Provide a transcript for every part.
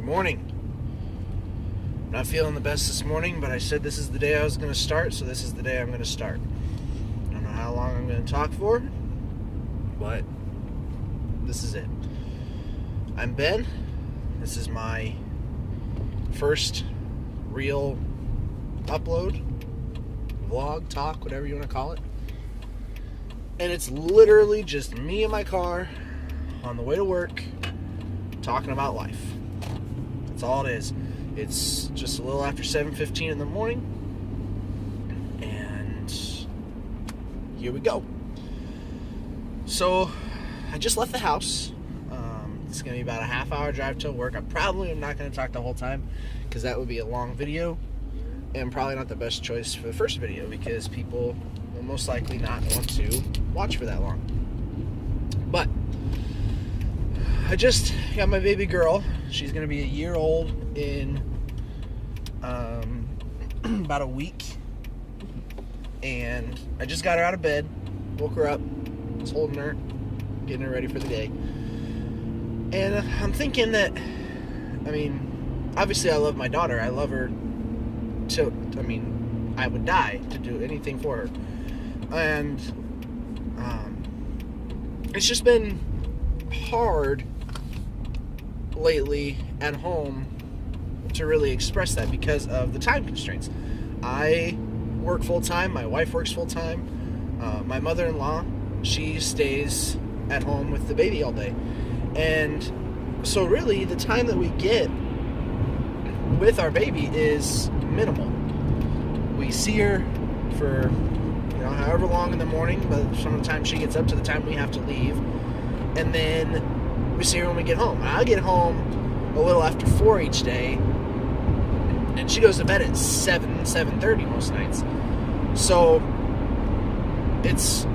morning. I'm not feeling the best this morning, but I said this is the day I was going to start, so this is the day I'm going to start. I don't know how long I'm going to talk for, but this is it. I'm Ben. This is my first real upload, vlog, talk, whatever you want to call it. And it's literally just me in my car on the way to work talking about life. That's all it is. It's just a little after 7:15 in the morning, and here we go. So I just left the house. It's going to be about a half-hour drive to work. I probably am not going to talk the whole time because that would be a long video and probably not the best choice for the first video because people will most likely not want to watch for that long. But I just got my baby girl. She's going to be a year old in about a week. And I just got her out of bed, woke her up, was holding her, getting her ready for the day. And I'm thinking that, obviously I love my daughter. I love her I would die to do anything for her. And it's just been hard lately at home to really express that because of the time constraints. I work full-time, my wife works full-time, my mother-in-law, she stays at home with the baby all day. And so really the time that we get with our baby is minimal. We see her for however long in the morning, but from the time she gets up to the time we have to leave, and then we see her when we get home. I get home a little after 4 each day, and she goes to bed at 7:30 most nights. So it's,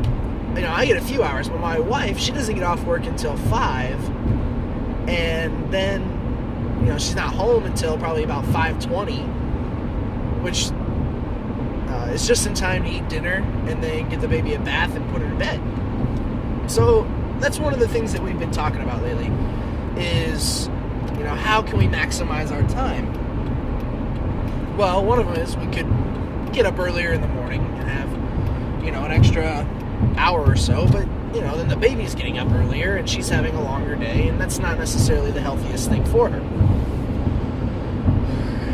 I get a few hours, but my wife, she doesn't get off work until 5, and then she's not home until probably about 5:20, which is just in time to eat dinner and then get the baby a bath and put her to bed. So that's one of the things that we've been talking about lately is, how can we maximize our time? Well, one of them is we could get up earlier in the morning and have, an extra hour or so, but, then the baby's getting up earlier and she's having a longer day, and that's not necessarily the healthiest thing for her.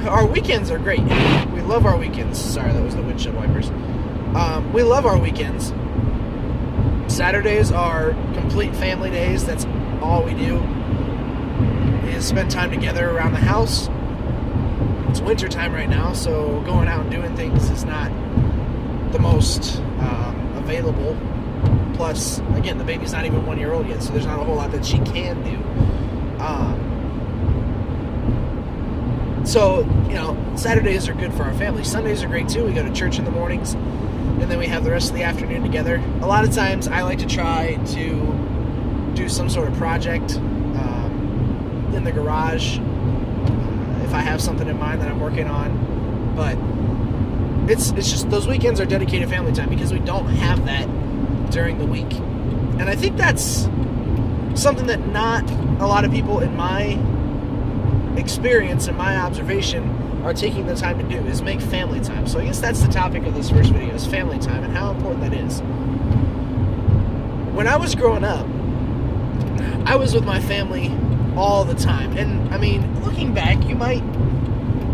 Our weekends are great. We love our weekends. Sorry, that was the windshield wipers. We love our weekends. Saturdays are complete family days. That's all we do is spend time together around the house. It's winter time right now, so going out and doing things is not the most available. Plus, again, the baby's not even 1 year old yet, so there's not a whole lot that she can do. So, Saturdays are good for our family. Sundays are great too. We go to church in the mornings, and then we have the rest of the afternoon together. A lot of times I like to try to do some sort of project in the garage if I have something in mind that I'm working on. But it's just those weekends are dedicated family time because we don't have that during the week. And I think that's something that not a lot of people in my experience and my observation are taking the time to do is make family time. So I guess that's the topic of this first video, is family time and how important that is. When I was growing up, I was with my family all the time. And looking back, you might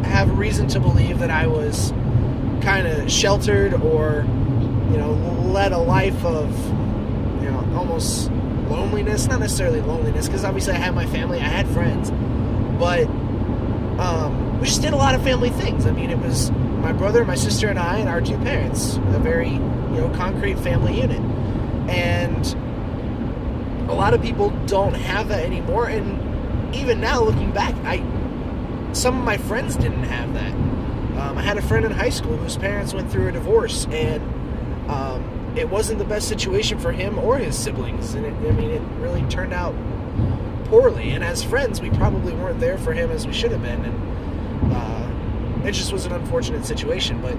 have reason to believe that I was kind of sheltered or led a life of almost loneliness. Not necessarily loneliness, because obviously I had my family, I had friends, but we just did a lot of family things. It was my brother, my sister, and I, and our two parents. A very, concrete family unit. And a lot of people don't have that anymore. And even now, looking back, some of my friends didn't have that. I had a friend in high school whose parents went through a divorce, and it wasn't the best situation for him or his siblings. And it really turned out poorly, and as friends we probably weren't there for him as we should have been, and it just was an unfortunate situation. But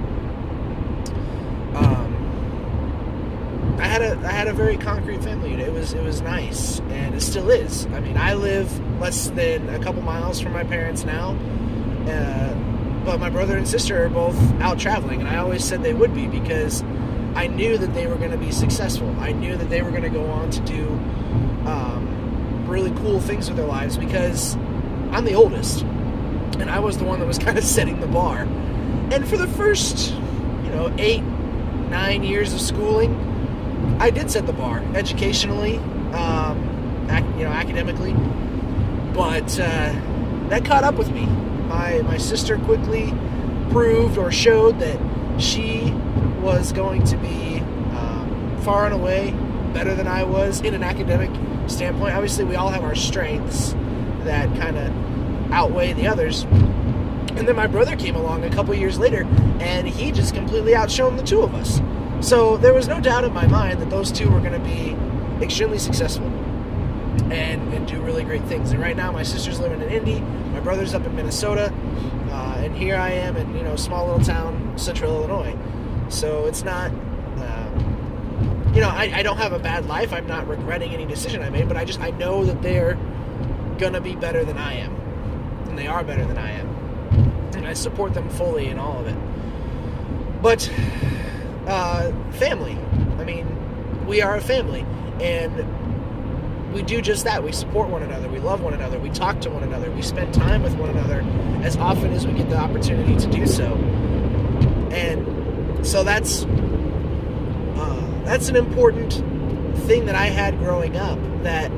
I had a very concrete family unit. It was nice, and it still is. I mean, I live less than a couple miles from my parents now, but my brother and sister are both out traveling, and I always said they would be because I knew that they were going to be successful. I knew that they were going to go on to do really cool things with their lives because I'm the oldest, and I was the one that was kind of setting the bar. And for the first, 8, 9 years of schooling, I did set the bar educationally, academically, but that caught up with me. My sister quickly proved or showed that she was going to be far and away better than I was in an academic standpoint. Obviously, we all have our strengths that kind of outweigh the others. And then my brother came along a couple years later, and he just completely outshone the two of us. So there was no doubt in my mind that those two were going to be extremely successful and do really great things. And right now, my sister's living in Indy, my brother's up in Minnesota, and here I am in small little town, Central Illinois. So it's not, I don't have a bad life. I'm not regretting any decision I made, but I know that they're gonna be better than I am, and they are better than I am, and I support them fully in all of it. But family. I mean, we are a family, and we do just that. We support one another. We love one another. We talk to one another. We spend time with one another as often as we get the opportunity to do so. And so that's an important thing that I had growing up that,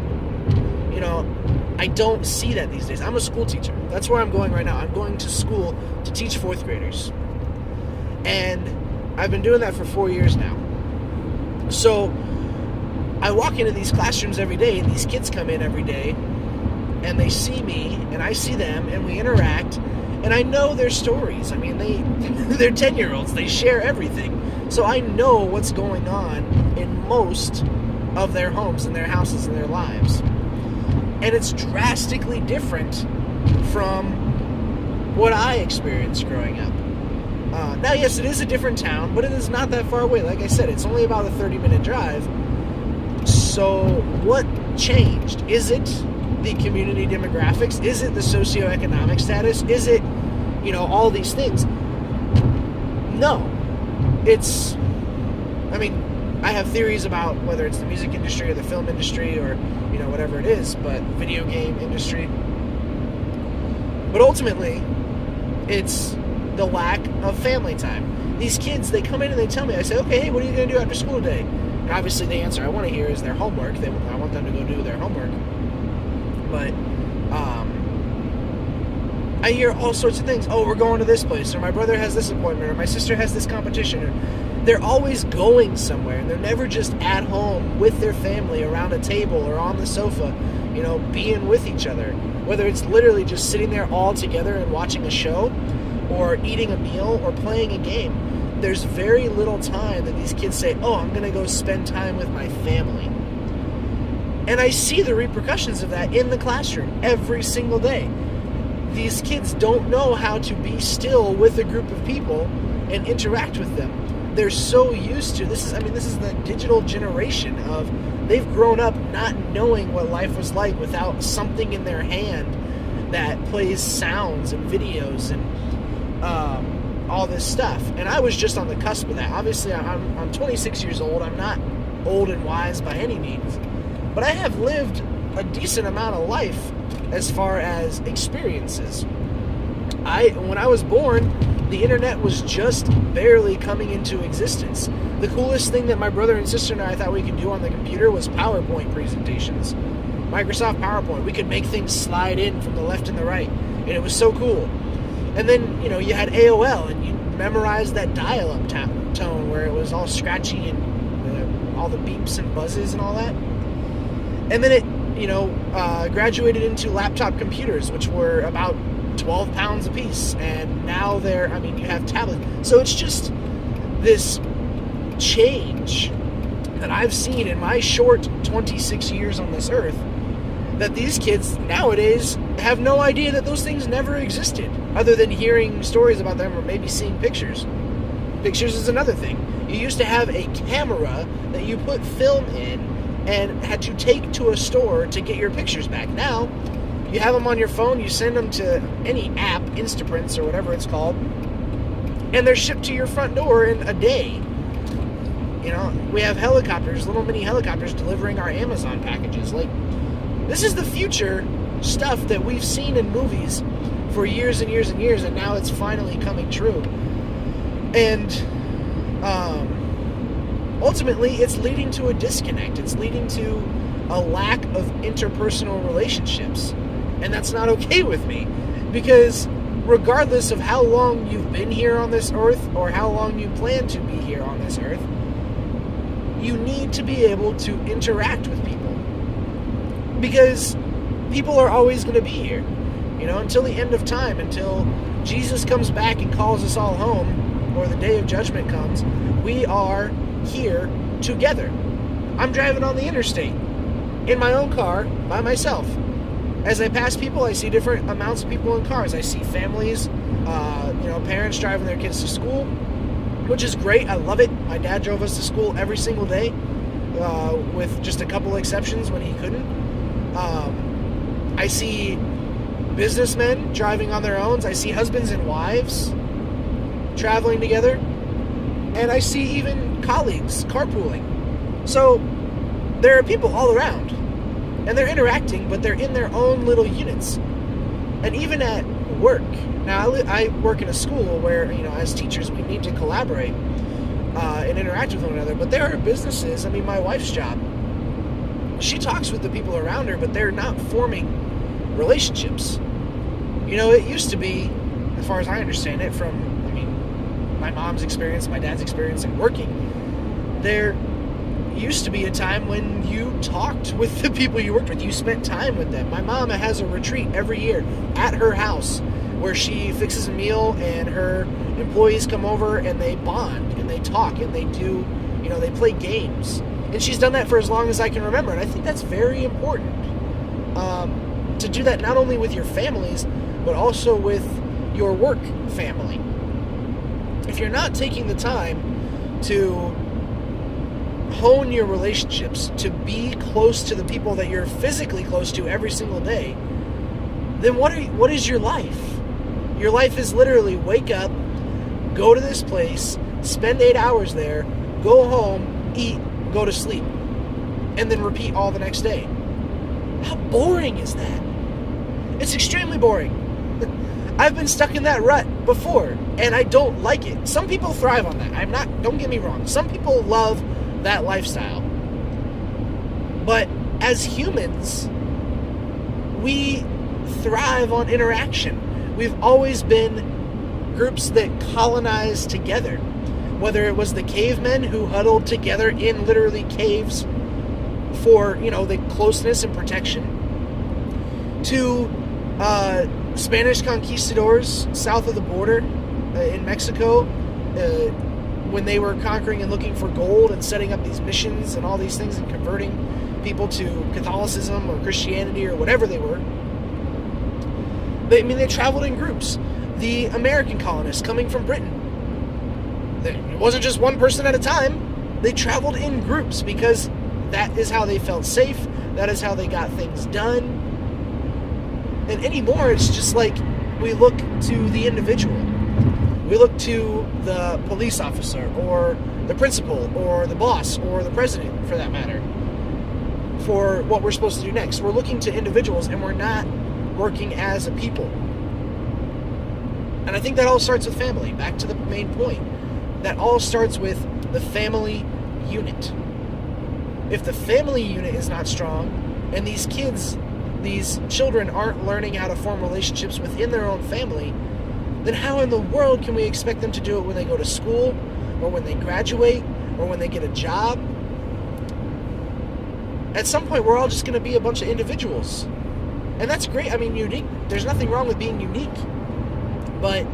I don't see that these days. I'm a school teacher. That's where I'm going right now. I'm going to school to teach 4th graders. And I've been doing that for 4 years now. So I walk into these classrooms every day, and these kids come in every day, and they see me, and I see them, and we interact, and I know their stories. I mean, they're 10-year-olds. They share everything. So I know what's going on in most of their homes and their houses and their lives. And it's drastically different from what I experienced growing up. Now, yes, it is a different town, but it is not that far away. Like I said, it's only about a 30-minute drive. So what changed? Is it the community demographics? Is it the socioeconomic status? Is it, all these things? No. I have theories about whether it's the music industry or the film industry or, whatever it is, but video game industry. But ultimately, it's the lack of family time. These kids, they come in and they tell me, I say, okay, hey, what are you going to do after school today? And obviously the answer I want to hear is their homework. I want them to go do their homework. But I hear all sorts of things. Oh, we're going to this place, or my brother has this appointment, or my sister has this competition. Or they're always going somewhere, and they're never just at home with their family around a table or on the sofa, being with each other. Whether it's literally just sitting there all together and watching a show, or eating a meal, or playing a game. There's very little time that these kids say, oh, I'm going to go spend time with my family. And I see the repercussions of that in the classroom every single day. These kids don't know how to be still with a group of people and interact with them. They're so used to, this is the digital generation of, they've grown up not knowing what life was like without something in their hand that plays sounds and videos and all this stuff. And I was just on the cusp of that. Obviously, I'm 26 years old. I'm not old and wise by any means, but I have lived a decent amount of life as far as experiences. When I was born, the internet was just barely coming into existence. The coolest thing that my brother and sister and I thought we could do on the computer was PowerPoint presentations. Microsoft PowerPoint. We could make things slide in from the left and the right, and it was so cool. And then, you had AOL, and you memorized that dial-up tone where it was all scratchy and all the beeps and buzzes and all that. And then it, graduated into laptop computers, which were about 12 pounds a piece. And now you have tablets. So it's just this change that I've seen in my short 26 years on this earth, that these kids nowadays have no idea that those things never existed, other than hearing stories about them or maybe seeing pictures. Pictures is another thing. You used to have a camera that you put film in and had to take to a store to get your pictures back. Now, you have them on your phone, you send them to any app, Instaprints or whatever it's called, and they're shipped to your front door in a day. You know, we have helicopters, little mini helicopters delivering our Amazon packages. Like, this is the future stuff that we've seen in movies for years and years and years, and now it's finally coming true. And ultimately, it's leading to a disconnect. It's leading to a lack of interpersonal relationships. And that's not okay with me. Because regardless of how long you've been here on this earth or how long you plan to be here on this earth, you need to be able to interact with people. Because people are always going to be here. You know, until the end of time, until Jesus comes back and calls us all home, or the day of judgment comes, we are here together. I'm driving on the interstate in my own car by myself. As I pass people, I see different amounts of people in cars. I see families, parents driving their kids to school, which is great. I love it. My dad drove us to school every single day, with just a couple exceptions when he couldn't. I see businessmen driving on their own. I see husbands and wives traveling together. And I see even colleagues carpooling. So there are people all around. And they're interacting, but they're in their own little units. And even at work. Now, I work in a school where, as teachers, we need to collaborate and interact with one another. But there are businesses, my wife's job, she talks with the people around her, but they're not forming relationships. It used to be, as far as I understand it, from, my mom's experience, my dad's experience in working, there used to be a time when you talked with the people you worked with. You spent time with them. My mom has a retreat every year at her house where she fixes a meal and her employees come over and they bond and they talk and they do, they play games. And she's done that for as long as I can remember. And I think that's very important. To do that not only with your families, but also with your work family. If you're not taking the time to hone your relationships, to be close to the people that you're physically close to every single day, then what is your life? Your life is literally wake up, go to this place, spend 8 hours there, go home, eat, go to sleep, and then repeat all the next day. How boring is that? It's extremely boring. I've been stuck in that rut before, and I don't like it. Some people thrive on that. Don't get me wrong. Some people love that lifestyle. But as humans, we thrive on interaction. We've always been groups that colonize together. Whether it was the cavemen who huddled together in literally caves for, the closeness and protection, to Spanish conquistadors south of the border in Mexico, when they were conquering and looking for gold and setting up these missions and all these things and converting people to Catholicism or Christianity or whatever they were. They traveled in groups. The American colonists coming from Britain, it wasn't just one person at a time. They traveled in groups because that is how they felt safe. That is how they got things done. And anymore, it's just like we look to the individual. We look to the police officer or the principal or the boss or the president, for that matter, for what we're supposed to do next. We're looking to individuals and we're not working as a people. And I think that all starts with family. Back to the main point. That all starts with the family unit. If the family unit is not strong and these children aren't learning how to form relationships within their own family, then how in the world can we expect them to do it when they go to school, or when they graduate, or when they get a job? At some point, we're all just going to be a bunch of individuals. And that's great. Unique. There's nothing wrong with being unique. But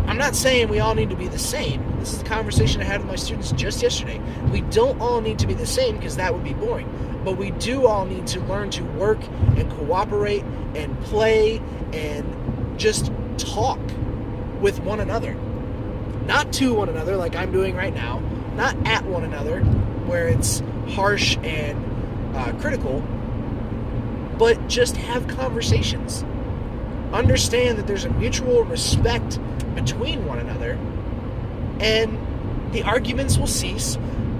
I'm not saying we all need to be the same. This is a conversation I had with my students just yesterday. We don't all need to be the same because that would be boring. But we do all need to learn to work and cooperate and play and just talk with one another. Not to one another like I'm doing right now, not at one another where it's harsh and critical, but just have conversations. Understand that there's a mutual respect between one another, and the arguments will cease.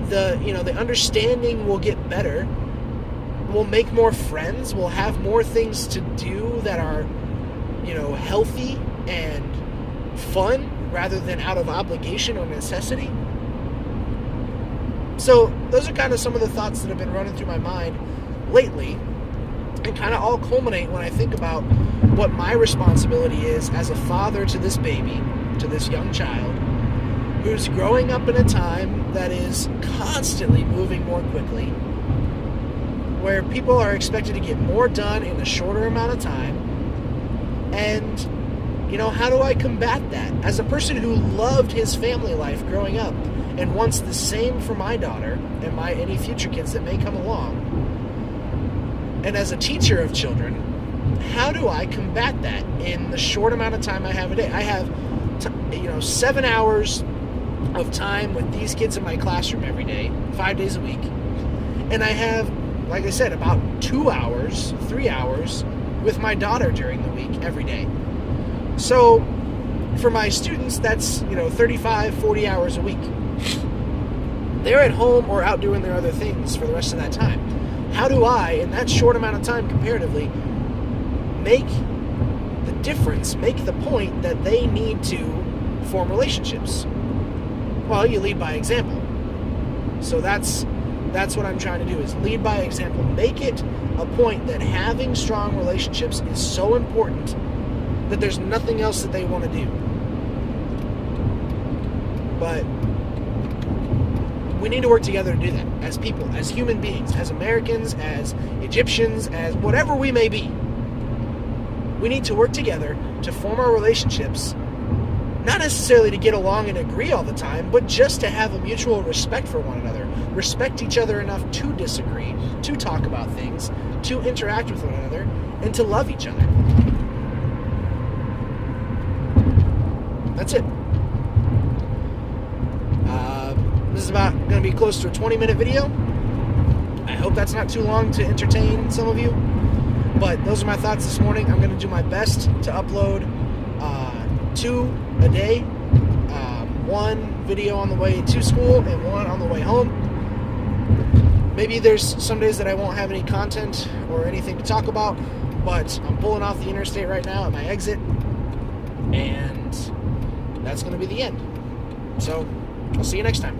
The understanding will get better. We'll make more friends. We'll have more things to do that are, healthy and fun rather than out of obligation or necessity. So those are kind of some of the thoughts that have been running through my mind lately, and kind of all culminate when I think about what my responsibility is as a father to this baby, to this young child, who's growing up in a time that is constantly moving more quickly, where people are expected to get more done in a shorter amount of time. And, how do I combat that? As a person who loved his family life growing up and wants the same for my daughter and any future kids that may come along, and as a teacher of children, how do I combat that in the short amount of time I have a day? I have, 7 hours of time with these kids in my classroom every day, 5 days a week. And I have, like I said, about 2 hours, 3 hours with my daughter during the week every day. So for my students, that's, 35, 40 hours a week. They're at home or out doing their other things for the rest of that time. How do I, in that short amount of time comparatively, make the difference, make the point that they need to form relationships? Well, you lead by example. So that's what I'm trying to do, is lead by example. Make it a point that having strong relationships is so important that there's nothing else that they want to do. But we need to work together to do that as people, as human beings, as Americans, as Egyptians, as whatever we may be. We need to work together to form our relationships, not necessarily to get along and agree all the time, but just to have a mutual respect for one another, respect each other enough to disagree, to talk about things, to interact with one another, and to love each other. That's it. This is about going to be close to a 20-minute video. I hope that's not too long to entertain some of you, but those are my thoughts this morning. I'm going to do my best to upload 2 a day, 1 video on the way to school and 1 on the way home. Maybe there's some days that I won't have any content or anything to talk about, but I'm pulling off the interstate right now at my exit, and that's going to be the end. So I'll see you next time.